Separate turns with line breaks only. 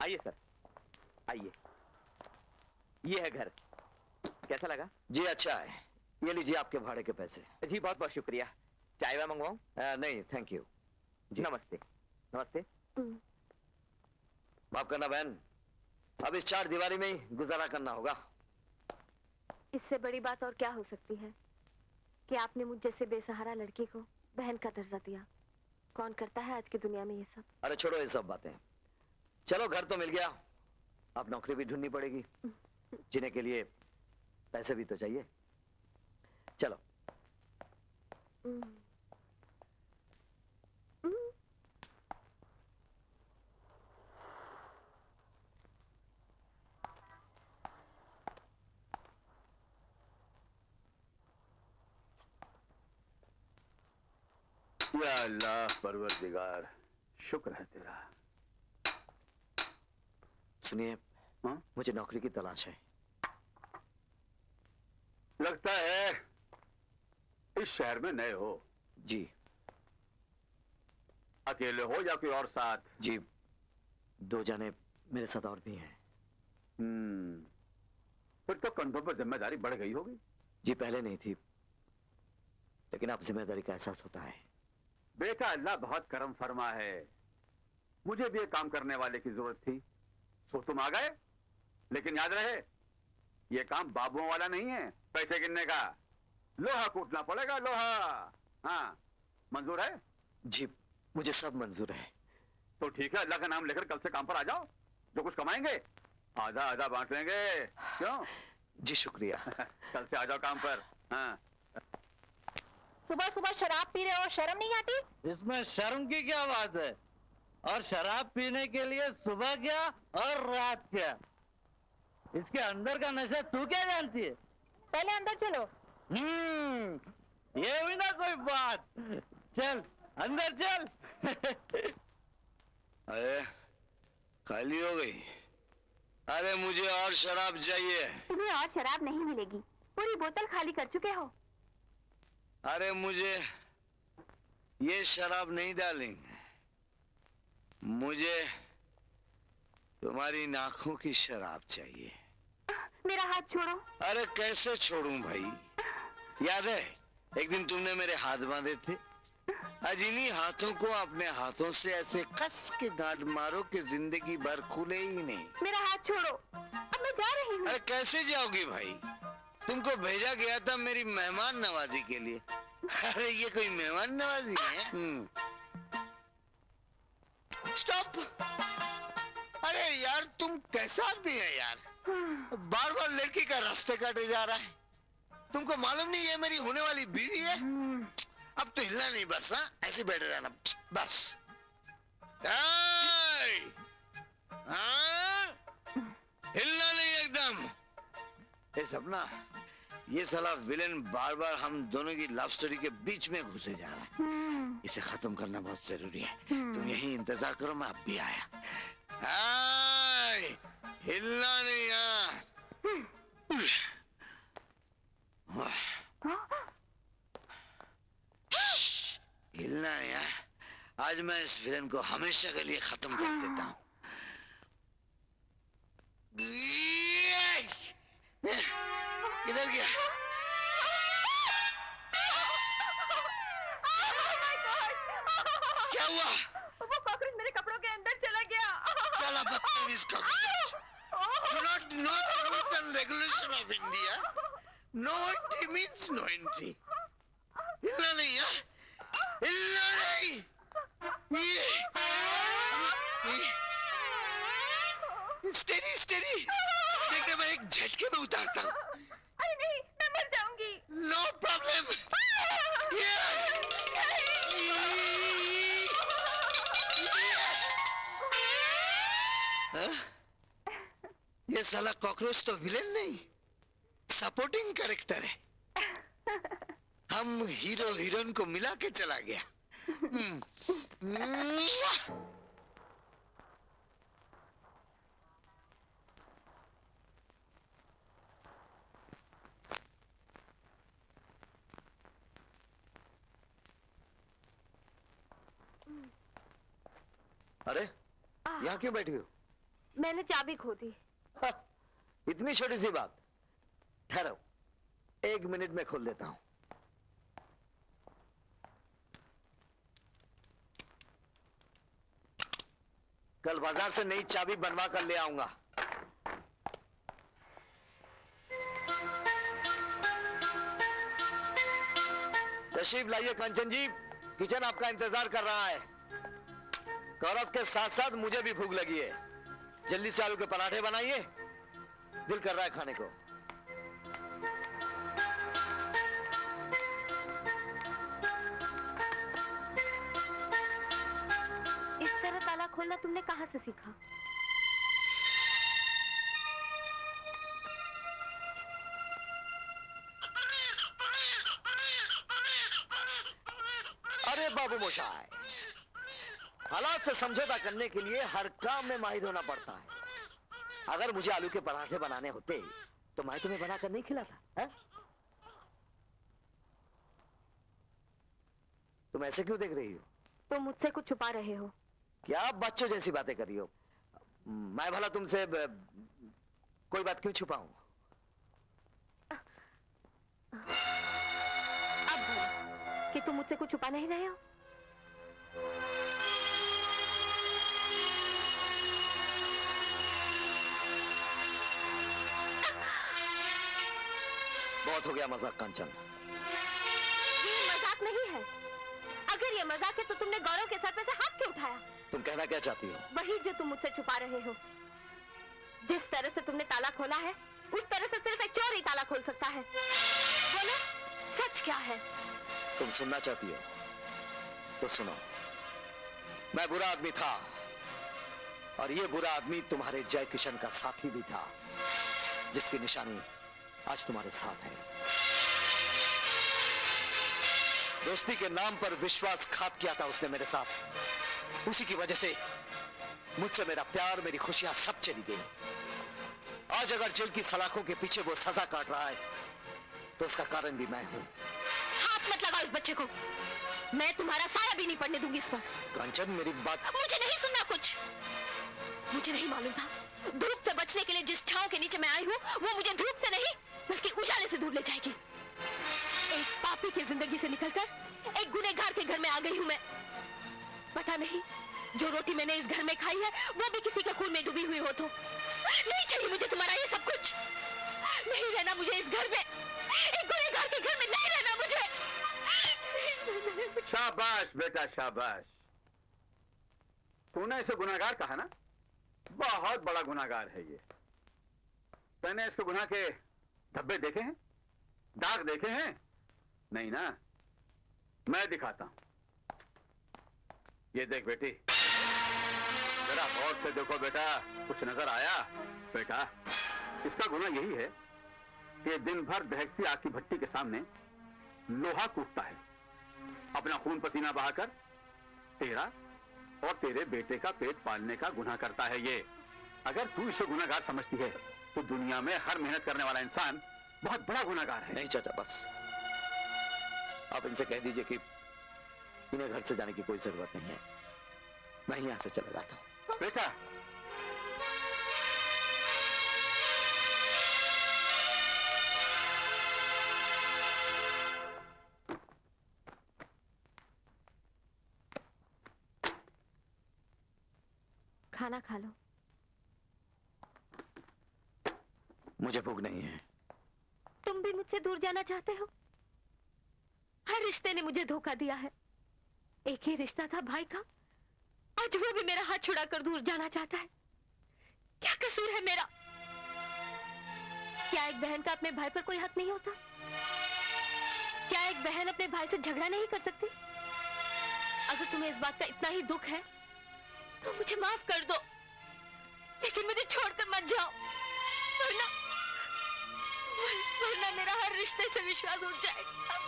आइए सर, आइए। ये है घर, कैसा लगा?
जी अच्छा है, ये लीजिए आपके भाड़े के पैसे।
जी बहुत बहुत शुक्रिया। चाय वाय मंगवाऊं?
नहीं थैंक यू।
जी नमस्ते। नमस्ते।
माफ करना बहन, अब इस चार दीवारी में ही गुजारा करना होगा।
इससे बड़ी बात और क्या हो सकती है कि आपने मुझ जैसे बेसहारा लड़की को बहन का दर्जा दिया। कौन करता है आज की दुनिया में ये सब?
अरे छोड़ो ये सब बातें, चलो घर तो मिल गया, अब नौकरी भी ढूंढनी पड़ेगी। जीने के लिए पैसे भी तो चाहिए। चलो।
या अल्लाह परवरदिगार, शुक्र है तेरा।
सुनिए,
हाँ?
मुझे नौकरी की तलाश है।
लगता है इस शहर में नए हो।
जी।
अकेले हो या कोई और साथ?
जी, दो जाने मेरे साथ और भी हैं।
फिर तो कंधों पर जिम्मेदारी बढ़ गई होगी।
जी पहले नहीं थी, लेकिन अब जिम्मेदारी का एहसास होता है।
बेटा अल्लाह बहुत करम फरमा है, मुझे भी एक काम करने वाले की जरूरत थी, सो तुम आ गए। लेकिन याद रहे, ये काम बाबुओं वाला नहीं है, पैसे गिनने का। लोहा कूटना पड़ेगा, लोहा। हाँ, मंजूर है?
जी मुझे सब मंजूर है।
तो ठीक है, अल्लाह का नाम लेकर कल से काम पर आ जाओ। जो कुछ कमाएंगे आधा आधा बांट लेंगे, क्यों?
जी शुक्रिया।
कल से आ जाओ काम पर। हाँ।
सुबह सुबह शराब पी रहे हो, शर्म नहीं आती?
इसमें शर्म की क्या बात है? और शराब पीने के लिए सुबह क्या और रात क्या? इसके अंदर का नशा तू क्या जानती है?
पहले अंदर चलो।
ये भी ना कोई बात। चल अंदर चल।
अरे खाली हो गई? अरे मुझे और शराब चाहिए।
तुम्हें और शराब नहीं मिलेगी, पूरी बोतल खाली कर चुके हो।
अरे मुझे ये शराब नहीं डालेंगे, मुझे तुम्हारी नाखों की शराब चाहिए।
मेरा हाथ छोड़ो।
अरे कैसे छोड़ूं भाई? याद है एक दिन तुमने मेरे हाथ बांधे थे? आज इन्हीं हाथों को अपने हाथों से ऐसे कस के गांठ मारो कि जिंदगी भर खुले ही नहीं।
मेरा हाथ छोड़ो, अब मैं जा रही हूँ।
अरे कैसे जाओगी भाई? तुमको भेजा गया था मेरी मेहमान नवाजी के लिए। अरे ये कोई मेहमान नवाजी है? स्टॉप! अरे यार तुम कैसा आदमी है यार, बार बार लड़की का रास्ते काटे जा रहा है। तुमको मालूम नहीं ये मेरी होने वाली बीवी है? अब तो हिलना नहीं बस। हाँ ऐसे बैठे रहना बस। हिलना नहीं एकदम। ये सपना, ये साला विलेन बार बार हम दोनों की लव स्टोरी के बीच में घुसे जा रहा है। इसे खत्म करना बहुत जरूरी है। तुम यही इंतजार करो, मैं अब भी आया। हिलना नहीं। हिलना नहीं। आज मैं इस विलेन को हमेशा के लिए खत्म कर देता हूँ। किधर गया? क्या हुआ?
वो कॉकरोच मेरे कपड़ों के अंदर चला गया।
चला बदतमीज cockroach. Do not know the rules and regulation of India. No entry means no entry. हिलना नहीं है? हिलना नहीं। Steady steady. देखना मैं एक झटके में उतारता हूँ।
अरे नहीं, मैं मर जाऊंगी।
No problem. ये साला कॉकरोच तो विलेन नहीं, सपोर्टिंग कैरेक्टर है। हम हीरो हीरोइन को मिला के चला गया।
अरे यहाँ क्यों बैठी हो?
मैंने चाबी खो दी।
हाँ, इतनी छोटी सी बात। ठहरो, 1 मिनट में खोल देता हूं। कल बाजार से नई चाबी बनवा कर ले आऊंगा। तशरीफ लाइए कंचन जी, किचन आपका इंतजार कर रहा है। गौरव के साथ साथ मुझे भी भूख लगी है। जल्दी से आलू के पराठे बनाइए, दिल कर रहा है खाने को।
इस तरह ताला खोलना तुमने कहाँ से सीखा?
अरे बाबू मोशाय, हालात से समझौता करने के लिए हर काम में माहिर होना पड़ता है। अगर मुझे आलू के पराठे बनाने होते तो मैं तुम्हें बनाकर नहीं खिलाता है? तुम ऐसे क्यों देख रही हो?
तुम मुझसे कुछ छुपा रहे हो।
क्या बच्चों जैसी बातें कर रही हो? मैं भला तुमसे कोई बात क्यों छुपाऊं?
अब बोलो कि तुम मुझसे कुछ छुपा नहीं रहे हो।
बहुत हो गया मजाक कंचन।
ये मजाक नहीं है। अगर ये मजाक है तो तुमने गौरव के सर पे से हाथ क्यों उठाया?
तुम कहना क्या चाहती हो?
वही जो तुम मुझसे छुपा रहे हो। जिस तरह से तुमने ताला खोला है, उस तरह से सिर्फ एक चोर ही ताला खोल सकता है। बोलो, सच क्या है?
तुम सुनना चाहती हो तो सुनो। मैं बुरा आदमी था और ये बुरा आदमी तुम्हारे जय किशन का साथी भी था, जिसकी निशानी आज तुम्हारे साथ है। दोस्ती के नाम पर विश्वासघात किया था उसने मेरे साथ। उसी की वजह से मुझसे मेरा प्यार, मेरी खुशियां सब चली गई। आज अगर जेल की सलाखों के पीछे वो सजा काट रहा है तो उसका कारण भी मैं हूं।
हाथ मत लगाओ इस बच्चे को। मैं तुम्हारा साया भी नहीं पड़ने दूंगी इस पर।
कंचन, मेरी बात।
मुझे नहीं सुनना कुछ। मुझे नहीं मालूम था धूप से बचने के लिए जिस छांव के नीचे मैं आई हूँ वो मुझे धूप से नहीं बल्कि उजाले से दूर ले जाएगी। एक पापी की जिंदगी से निकलकर एक गुनहगार के घर में आ गई हूँ मैं। पता नहीं जो रोटी मैंने इस घर में खाई है वो भी किसी के खून में डूबी हुई हो तो। नहीं चाहिए मुझे तुम्हारा ये सब कुछ। नहीं रहना मुझे इस घर में। एक गुनहगार के घर में नहीं रहना मुझे।
शाबाश बेटा, शाबाश। तूने इसे गुनाहगार कहा ना? बहुत बड़ा गुनाहगार है ये। तूने इसके गुनाह के धब्बे देखे हैं, दाग देखे हैं? नहीं ना? मैं दिखाता हूं। ये देख बेटी, जरा गौर से देखो बेटा। कुछ नजर आया? बेटा, इसका गुनाह यही है कि दिन भर दहकती आग की भट्टी के सामने लोहा कूटता है। अपना खून पसीना बहाकर तेरा और तेरे बेटे का पेट पालने का गुनाह करता है ये। अगर तू इसे गुनाहगार समझती है तो दुनिया में हर मेहनत करने वाला इंसान बहुत बड़ा गुनाहगार है।
नहीं चाचा, बस आप इनसे कह दीजिए कि इन्हें घर से जाने की कोई जरूरत नहीं है। मैं यहां से चला जाता हूं।
बेटा,
खाना खा लो।
मुझे भूख नहीं है।
तुम भी मुझसे दूर जाना चाहते हो? हर रिश्ते ने मुझे धोखा दिया है। एक ही रिश्ता था भाई का, आज वो भी मेरा हाथ छुड़ाकर दूर जाना चाहता है। क्या कसूर है मेरा? क्या एक बहन का अपने भाई पर कोई हक नहीं होता? क्या एक बहन अपने भाई से झगड़ा नहीं कर सकती? अगर तुम्हें इस बात का इतना ही दुख है तो मुझे माफ कर दो, लेकिन मुझे छोड़कर मत जाओ, वरना मेरा हर रिश्ते से विश्वास उठ जाएगा।